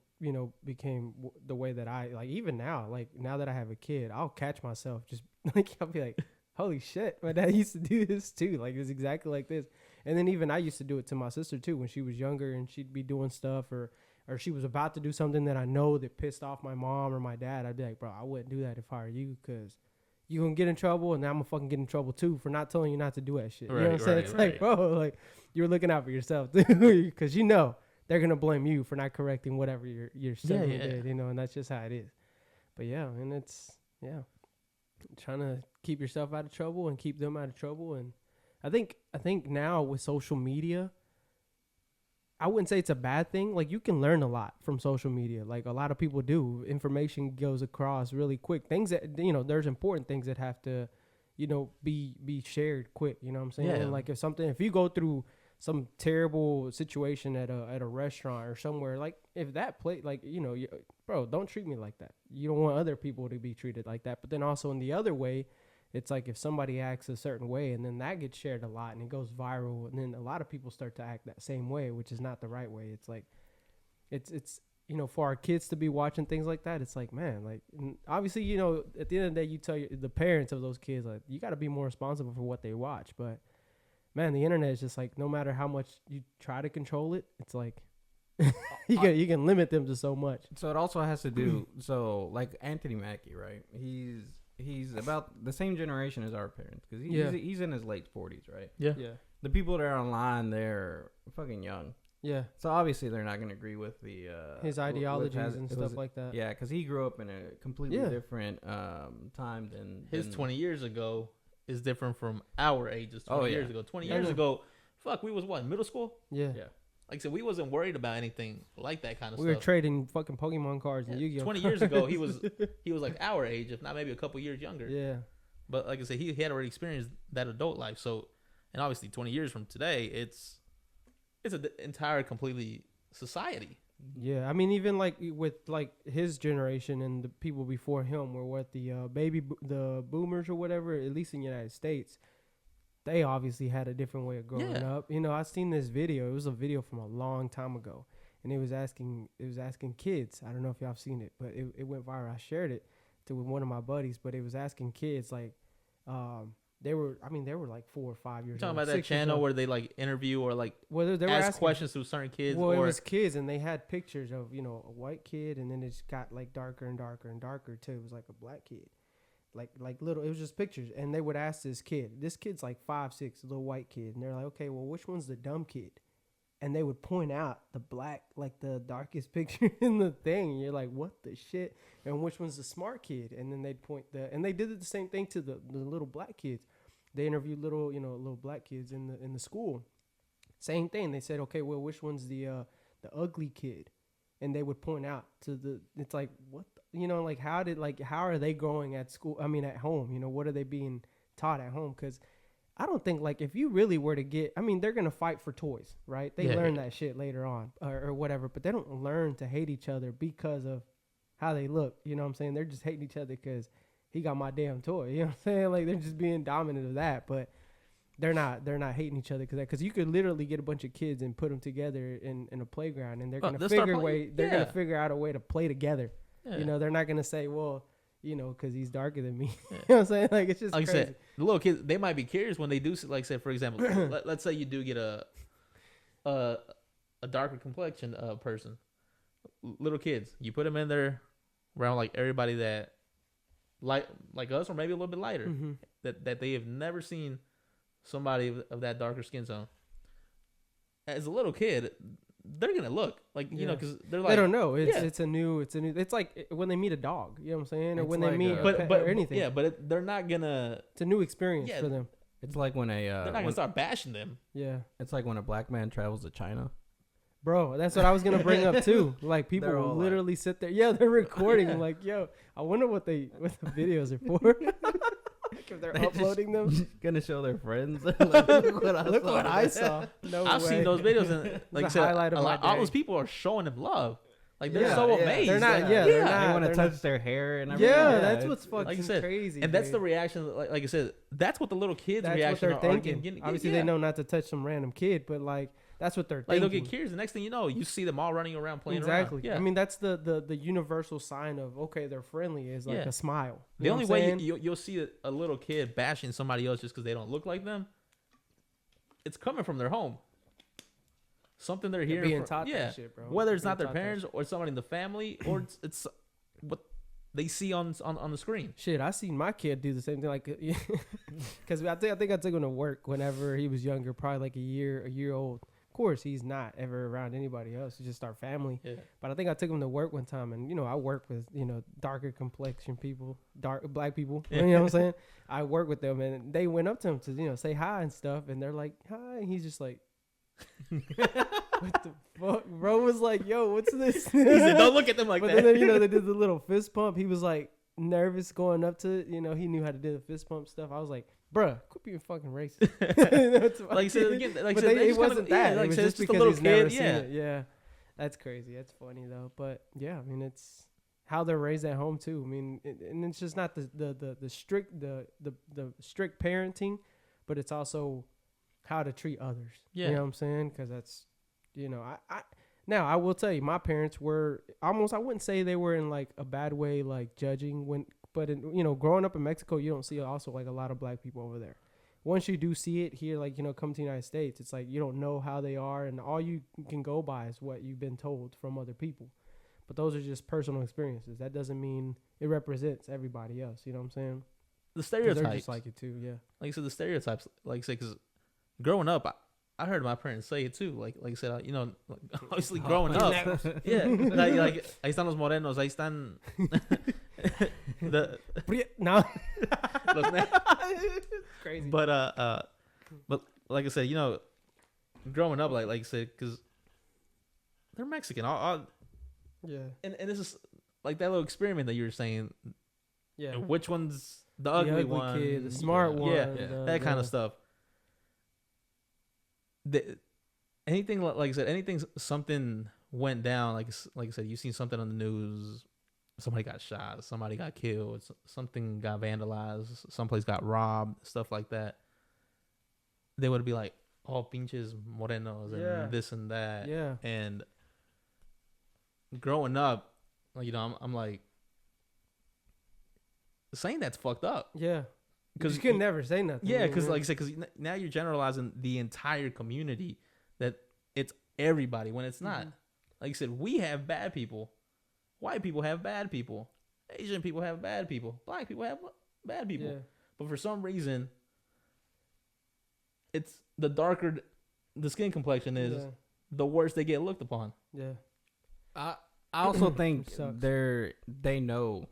became the way that I, like, even now, like now that I have a kid, I'll catch myself just like, I'll be like, holy shit, my dad used to do this too. Like, it's exactly like this. And then even I used to do it to my sister too when she was younger, and she'd be doing stuff or or she was about to do something that I know that pissed off my mom or my dad, I'd be like, bro, I wouldn't do that if I were you, because you're going to get in trouble, and I'm going to fucking get in trouble too for not telling you not to do that shit. You know what I'm saying? It's like, bro, like, you're looking out for yourself too, because you know they're going to blame you for not correcting whatever your sibling did, you know, and that's just how it is. But yeah, and it's, trying to keep yourself out of trouble and keep them out of trouble. And I think now with social media, I wouldn't say it's a bad thing. Like, you can learn a lot from social media. Like, a lot of people do. Information goes across really quick. Things that, you know, there's important things that have to, you know, be shared quick. You know what I'm saying? Yeah. And like, if you go through some terrible situation at a restaurant or somewhere, like, if that plate, like, you know, bro, don't treat me like that. You don't want other people to be treated like that. But then also in the other way, it's like if somebody acts a certain way and then that gets shared a lot and it goes viral, and then a lot of people start to act that same way, which is not the right way. It's like, it's you know, for our kids to be watching things like that, it's like, man, like, obviously, you know, at the end of the day, you tell the parents of those kids, like, you got to be more responsible for what they watch. But man, the internet is just like, no matter how much you try to control it, it's like you can limit them to so much. So it also has to do, so like Anthony Mackie, right? He's about the same generation as our parents, because he's in his late 40s, right? Yeah. The people that are online, they're fucking young. Yeah. So obviously they're not going to agree with the his ideologies and stuff like that. Yeah, because he grew up in a completely different time than his 20 years ago is different from our ages 20 years ago. 20 years ago, fuck, we was what, middle school? Yeah. Like I said, we wasn't worried about anything like that kind of stuff. We were trading fucking Pokemon cards and Yu-Gi-Oh! 20 years ago, he was like our age, if not maybe a couple years younger. Yeah. But like I said, he had already experienced that adult life. So, and obviously 20 years from today, it's an entire completely society. Yeah, I mean, even like with like his generation and the people before him were what the boomers or whatever, at least in the United States, they obviously had a different way of growing up. You know, I seen this video. It was a video from a long time ago, and it was asking kids. I don't know if y'all have seen it, but it went viral. I shared it with one of my buddies, but it was asking kids like, they were like 4 or 5 years old. Talking about that channel where they like interview or like they were ask asking questions to certain kids. Well, it was kids, and they had pictures of, you know, a white kid, and then it just got like darker and darker and darker till it was like a black kid. Like little, it was just pictures, and they would ask this kid's like 5, 6, little white kid, and they're like, okay, well, which one's the dumb kid? And they would point out the black, like the darkest picture in the thing, and you're like, what the shit? And which one's the smart kid? And then they'd point and they did the same thing to the little black kids. They interviewed little black kids in the school. Same thing. They said, okay, well, which one's the ugly kid? And they would point out it's like, what, like, how are they growing at school? I mean, at home, what are they being taught at home? Because I don't think, like, if you really were to they're going to fight for toys, right? They learn that shit later on or whatever, but they don't learn to hate each other because of how they look. You know what I'm saying? They're just hating each other because he got my damn toy. You know what I'm saying? Like, they're just being dominant of that, but they're not hating each other because you could literally get a bunch of kids and put them together in a playground, and they're going to figure out a way to play together. Yeah. They're not going to say, well, because he's darker than me. You know what I'm saying? Like, it's just crazy. Said, the little kids, they might be curious when they do, like, say, for example, let's say you do get a darker complexion person. Little kids, you put them in there around, like, everybody that like us or maybe a little bit lighter, mm-hmm. that they have never seen somebody of that darker skin tone. As a little kid, they're gonna look like because they're like, they don't know. It's new. It's like when they meet a dog. You know what I'm saying? Or when they meet or anything. Yeah, but they're not gonna. It's a new experience for them. It's like when they're not gonna start bashing them. Yeah, it's like when a black man travels to China. Bro, that's what I was gonna bring up too. Like, people will literally sit there. Yeah, they're recording. Yeah. Like, yo, I wonder what the videos are for. If they're uploading them, gonna show their friends. Look what I saw. No I've way. seen those videos, and like I said, all those people are showing them love. Like, they're so amazed. They're not. They want to touch their hair and everything. Yeah, that's what's fucking like crazy. And that's the reaction. Like I said, that's what the little kids' reaction are thinking. Obviously, they know not to touch some random kid, but like, that's what they're thinking. Like, they'll get curious. The next thing you know, you see them all running around playing around. Exactly. Yeah. I mean, that's the universal sign of, okay, they're friendly, is like a smile. The only way you'll see a little kid bashing somebody else just because they don't look like them, it's coming from their home. something they're They're hearing being from, taught that shit, bro. whether it's They're not their being taught that parents or somebody in the family or it's what they see on the screen. Shit, I seen my kid do the same thing, like, because I think I took him to work whenever he was younger, probably like a year old. Of course, he's not ever around anybody else. He's just our family. Yeah. But I think I took him to work one time, and I work with darker complexion people, black people. You know what I'm saying? I work with them, and they went up to him to say hi and stuff, and they're like, hi, and he's just like, what the fuck? Bro was like, yo, what's this? He said, don't look at them like but that. Then they did the little fist pump. He was like nervous going up to it. He knew how to do the fist pump stuff. I was like, bruh, quit being fucking racist. Like I said again, like but said, it wasn't that. Like it was said, just it's because a little he's never kid. seen it. Yeah, that's crazy. That's funny though. But yeah, I mean, it's how they're raised at home too. I mean, and it's just not the strict parenting, but it's also how to treat others. Yeah. You know what I'm saying? Because that's, now I will tell you, my parents were almost, I wouldn't say they were in like a bad way, like judging but growing up in Mexico, you don't see also like a lot of black people over there. Once you do see it here, like, come to the United States, it's like, you don't know how they are. And all you can go by is what you've been told from other people. But those are just personal experiences. That doesn't mean it represents everybody else. You know what I'm saying? The stereotypes. They're just like it too. Yeah. Like you said, the stereotypes. Like I said, because growing up, I heard my parents say it too. Like I said, obviously growing up, yeah, like ahí están los morenos, ahí están no, los crazy. But like I said, growing up, like I said, because they're Mexican. Yeah. And this is like that little experiment that you were saying. Yeah. Which one's the ugly one? Kid, the smart one. Yeah, that kind of stuff. Anything like I said, anything something went down, like I said, you seen something on the news, somebody got shot, somebody got killed, something got vandalized, someplace got robbed, stuff like that. They would be like, oh, pinches morenos and this and that. Yeah. And growing up, I'm like, saying that's fucked up. Yeah. Because you can never say nothing. Yeah, because like I said, because now you're generalizing the entire community that it's everybody when it's not. Like I said, we have bad people. White people have bad people. Asian people have bad people. Black people have bad people. Yeah. But for some reason, it's the darker the skin complexion is, the worse they get looked upon. Yeah. I also think they know.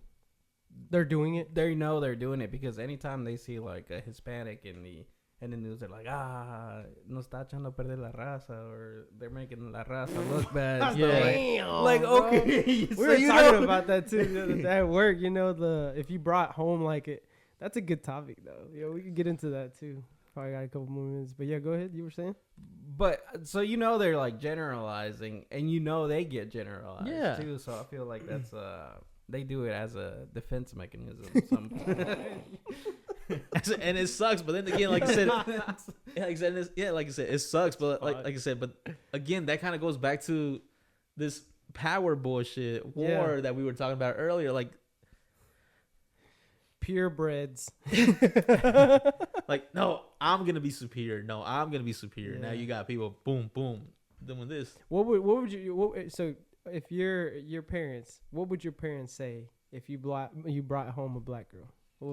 They're doing it. They know they're doing it because anytime they see like a Hispanic in the news, they're like, nos está echando a perder la raza, or they're making la raza look bad. Damn, like okay, we were talking about that too at work. If you brought home that's a good topic though. Yeah, we could get into that too. Probably got a couple more minutes, but yeah, go ahead. You were saying, but so they're like generalizing, and they get generalized too. So I feel like that's they do it as a defense mechanism. And it sucks. But then again, like I said, it sucks. But like I said, but again, that kind of goes back to this power bullshit war that we were talking about earlier. Like purebreds. Like, no, I'm gonna be superior. No, I'm gonna be superior. Yeah. Now you got people, boom, boom, doing this. What would you? So if your parents, what would your parents say if you brought home a black girl? How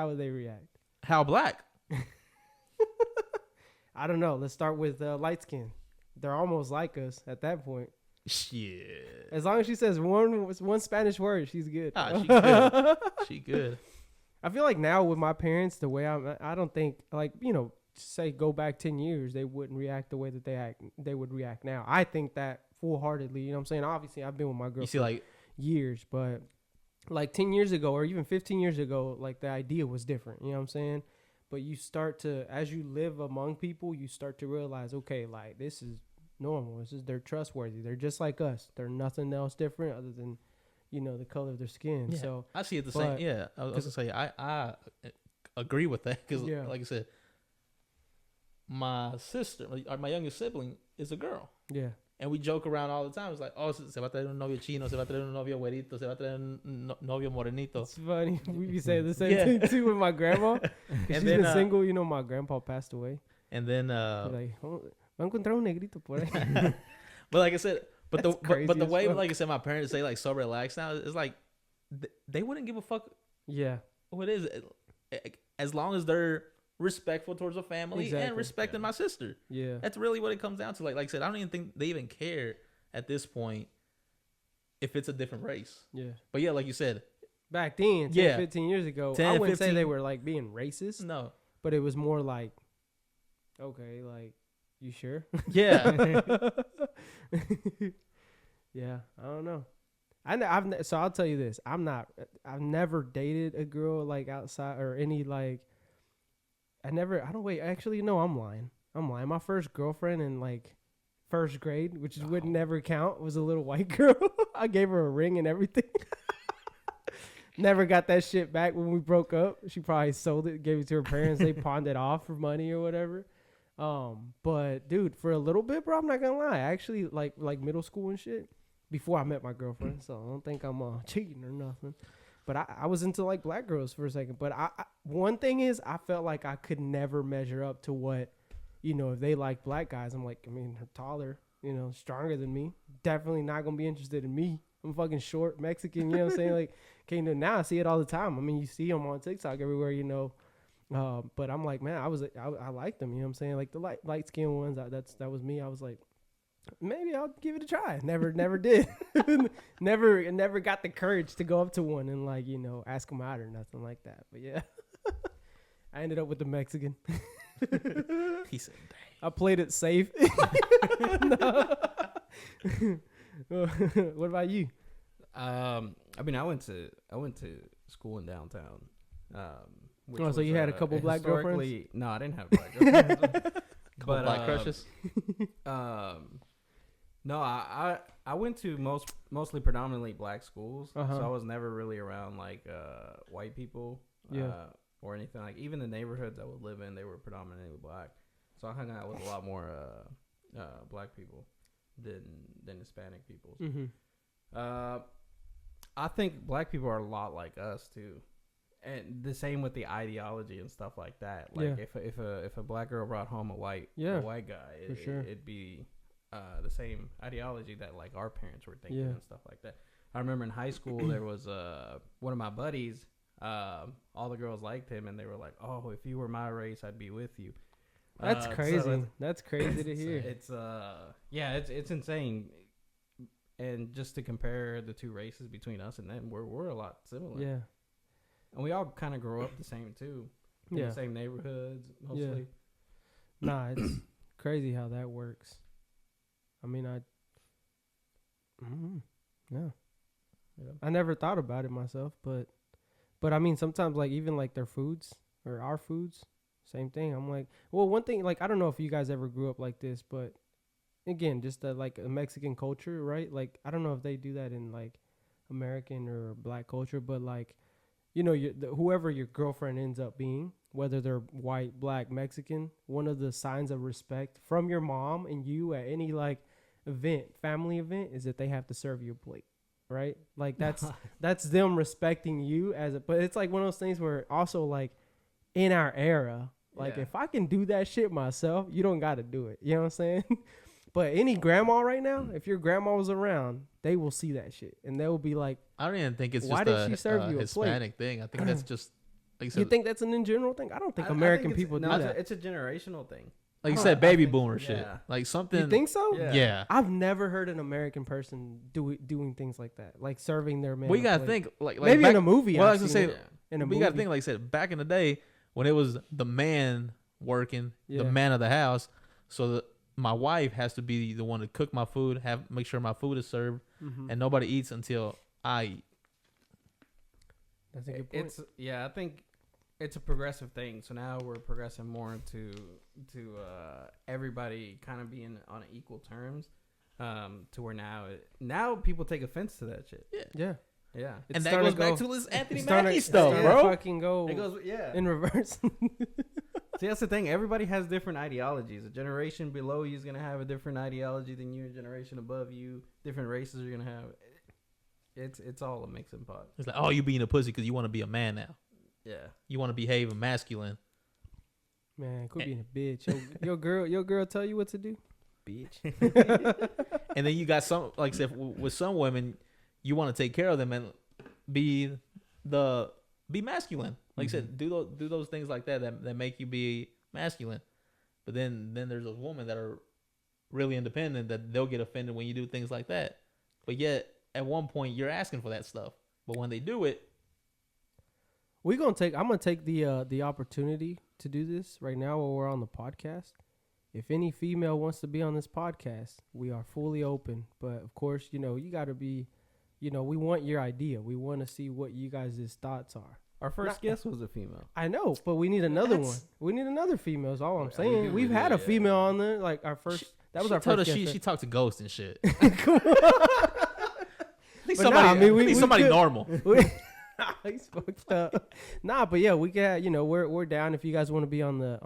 would they react? How black? I don't know. Let's start with light skin. They're almost like us at that point. Shit. As long as she says one Spanish word, she's good. She good. She good. I feel like now with my parents, the way I don't think say go back 10 years, they wouldn't react the way that they would react now. I think that full-heartedly, you know what I'm saying? Obviously, I've been with my girl for years, but like 10 years ago or even 15 years ago, like the idea was different, you know what I'm saying? But you start to, as you live among people, you start to realize, okay, like this is normal. They're trustworthy. They're just like us. They're nothing else different other than, the color of their skin. Yeah, so I see it the same. Yeah, I was gonna say I agree with that because, like I said, my sister, my youngest sibling, is a girl. Yeah. And we joke around all the time. It's like, oh, se va a traer un novio chino, se va a traer un novio güerito, se va a traer un novio morenito. It's funny. We say the same thing too with my grandma. And she's been single. My grandpa passed away. And then, like, Va a encontrar un negrito por ahí. But like I said, but the way, fuck. like I said, my parents say like so relaxed now. It's like they wouldn't give a fuck. Yeah. What is it? As long as they're respectful towards the family and respecting my sister. Yeah. That's really what it comes down to. Like I said, I don't even think they even care at this point if it's a different race. Yeah. But yeah, like you said, back then, 10, 15 years ago, 10, I wouldn't 15. say they were like being racist. No. But it was more like, okay, like, you sure? Yeah. Yeah, I don't know. So I'll tell you this. I've never dated a girl like outside or any like, actually, no, I'm lying. My first girlfriend in like first grade, which would never count, was a little white girl. I gave her a ring and everything. Never got that shit back when we broke up. She probably sold it, gave it to her parents. They pawned it off for money or whatever. But dude, for a little bit, bro, I'm not gonna lie. I actually like middle school and shit before I met my girlfriend. So I don't think I'm cheating or nothing. But I was into like black girls for a second. But I one thing is I felt like I could never measure up to what, if they like black guys. I'm like, they're taller, stronger than me. Definitely not gonna be interested in me. I'm fucking short, Mexican, you know what I'm saying? Like, now I see it all the time. I mean, you see them on TikTok everywhere, but I'm like, man, I liked them, you know what I'm saying? Like the light skinned ones, that was me. I was like, maybe I'll give it a try. Never did. never got the courage to go up to one and like, ask them out or nothing like that. But yeah, I ended up with the Mexican. He said, dang. I played it safe. What about you? I went to school in downtown. So you had a couple black girlfriends? No, I didn't have black girlfriends. But black crushes. No, I went to mostly predominantly black schools, so I was never really around like white people, or anything. Like even the neighborhoods I would live in, they were predominantly black. So I hung out with a lot more black people than Hispanic people. Mm-hmm. I think black people are a lot like us too, and the same with the ideology and stuff like that. Like if a black girl brought home a white guy, it'd be the same ideology that like our parents were thinking and stuff like that. I remember in high school there was one of my buddies. All the girls liked him, and they were like, "Oh, if you were my race, I'd be with you." That's crazy. That's crazy to hear. It's insane. And just to compare the two races between us and them, we're a lot similar. Yeah. And we all kind of grow up the same too. In the same neighborhoods mostly. Yeah. Nah, it's crazy how that works. I mean, I never thought about it myself, but I mean, sometimes like even like their foods or our foods, same thing. I'm like, well, one thing, like, I don't know if you guys ever grew up like this, but again, just like a Mexican culture, right? Like, I don't know if they do that in like American or black culture, but like, whoever your girlfriend ends up being, whether they're white, black, Mexican, one of the signs of respect from your mom and you at any like family event is that they have to serve you a plate, right? Like that's them respecting you but it's like one of those things where also like in our era, like if I can do that shit myself, you don't got to do it. You know what I'm saying? But any grandma right now, if your grandma was around, they will see that shit and they will be like, I don't even think it's why just did she serve you a Hispanic thing. I think that's just like you said. You think that's an in general thing? I don't think American people do that. It's a generational thing. Like you said, baby boomer shit. Like something. You think so? Yeah. I've never heard an American person doing things like that, like serving their man. Well, you gotta think like maybe in a movie. Well, I was gonna say in a movie. You gotta think like I said back in the day when it was the man working, the man of the house. So my wife has to be the one to cook my food, make sure my food is served, and nobody eats until I eat. That's a good point. I think it's a progressive thing. So now we're progressing more to everybody kind of being on equal terms, to where now people take offense to that shit. Yeah. And that goes back to this Anthony Mackie stuff, bro. Fucking go. It goes in reverse. See, that's the thing. Everybody has different ideologies. A generation below you is gonna have a different ideology than you. A generation above you, different races are gonna have. It's all a mixing pot. It's like, oh, you being a pussy because you want to be a man now. Yeah. You want to behave masculine. Man, quit being a bitch. Your girl tell you what to do? bitch. And then you got some, like I said, with some women, you want to take care of them and be masculine. Like I said, do those things like that make you be masculine. But then there's those women that are really independent that they'll get offended when you do things like that. But yet at one point you're asking for that stuff. But when they do it, I'm gonna take the opportunity to do this right now while we're on the podcast. If any female wants to be on this podcast, we are fully open. But of course, you gotta be, we want your idea. We want to see what you guys' thoughts are. Our first guest was a female. I know, but we need another one. We need another female. Is all I'm saying. We've had a female on there, like our first. That was our first guest. She talked to ghosts and shit. Come on. We need somebody normal. He's fucked up. Nah, but yeah, we got, we're down if you guys want to be on the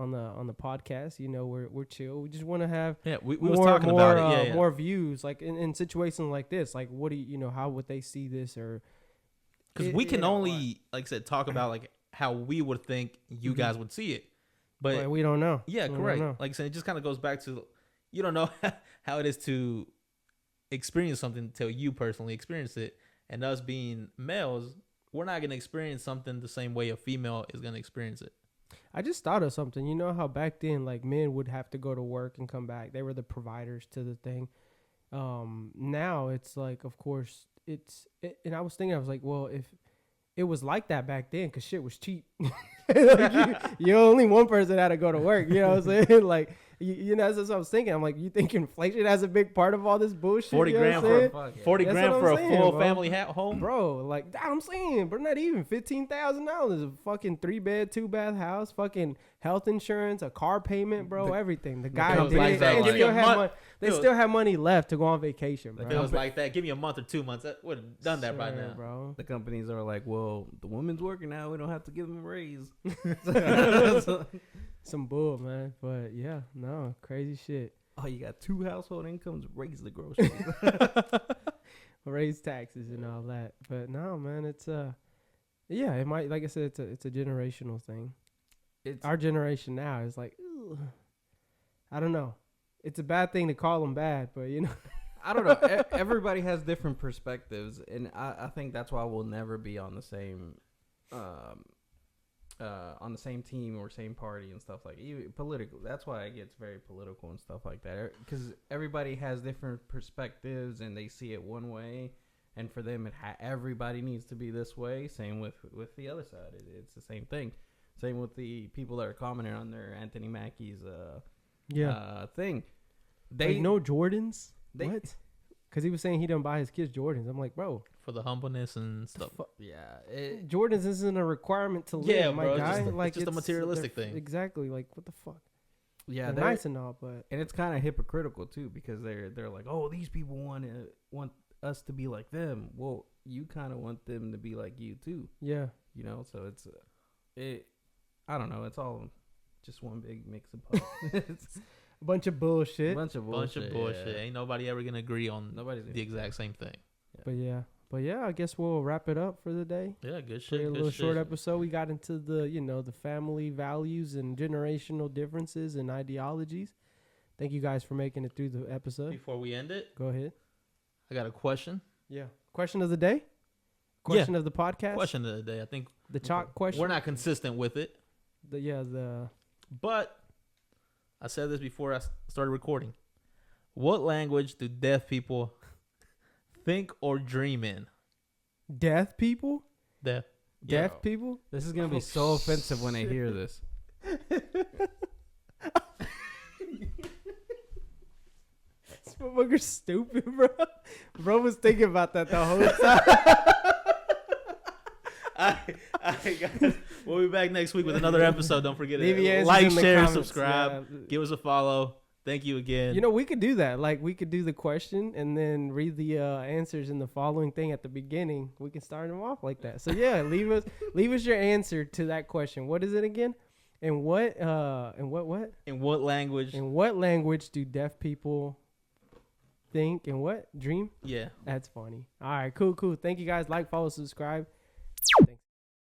podcast. We're chill. We just want to have we was talking about it. More views, like in situations like this. Like, what do you how would they see this? Or because we can only, like I said, talk about like how we would think you guys would see it, but we don't know. Yeah, correct. Like I said, it just kind of goes back to you don't know how it is to experience something until you personally experience it, and us being males, we're not going to experience something the same way a female is going to experience it. I just thought of something. You know how back then, like, men would have to go to work and come back. They were the providers to the thing. Now it's like, of course, and I was like, well, if it was like that back then, because shit was cheap. Like you only one person had to go to work. You know what I'm saying? Like, that's what I was thinking. I'm like, you think inflation has a big part of all this bullshit? 40 grand for a full family home, bro. Like I'm saying, but not even $15,000. A fucking 3-bed, 2-bath house, fucking health insurance, a car payment, bro. Everything. The guy they still have money left to go on vacation, bro. If it was like that, give me a month or 2 months. I would have done that by now, bro. The companies are like, well, the woman's working now. We don't have to give them a raise. Some bull, man. But yeah, no, crazy shit. Oh, you got 2 household incomes, raise the groceries. Raise taxes and all that. But no, man, it's yeah, it might, like I said, it's a generational thing. It's our generation now is like, ugh, I don't know. It's a bad thing to call them bad, but I don't know. Everybody has different perspectives, and I think that's why we'll never be on the same team or same party and stuff like political. That's why it gets very political and stuff like that, because everybody has different perspectives and they see it one way, and for them everybody needs to be this way. Same with the other side. It's the same thing. Same with the people that are commenting on their Anthony Mackie's thing. They like, no Jordans. What? Because he was saying he didn't buy his kids Jordans. I'm like, bro, for the humbleness and stuff. Jordans isn't a requirement to live, my guy. It's just a materialistic thing. Exactly. Like, what the fuck? Yeah, they're nice and all, but and it's kind of hypocritical too, because they're like, oh, these people want us to be like them. Well, you kind of want them to be like you too. Yeah. So it's I don't know. It's all just one big mix of puzzle. It's a bunch of bullshit. Bunch of bullshit. Yeah. Ain't nobody ever gonna agree on the exact same thing. Yeah. But yeah, I guess we'll wrap it up for the day. Yeah, good shit. A little short episode. We got into the family values and generational differences and ideologies. Thank you guys for making it through the episode. Before we end it, go ahead. I got a question. Yeah. Question of the day? Question of the podcast? Question of the day. I think the chalk question. We're not consistent with it. But I said this before I started recording. What language do deaf people think or dream in? Deaf people? Deaf people? This is going to be so offensive when they hear this. This motherfucker's stupid, bro. Bro was thinking about that the whole time. Guys, we'll be back next week with another episode. Don't forget to like, share, subscribe, give us a follow. Thank you again. We could do that. Like, we could do the question and then read the answers in the following thing at the beginning. We can start them off like that. So yeah, leave us your answer to that question. What is it again? And what? In what language? In what language do deaf people think and what dream? Yeah, that's funny. All right, cool. Thank you guys. Like, follow, subscribe.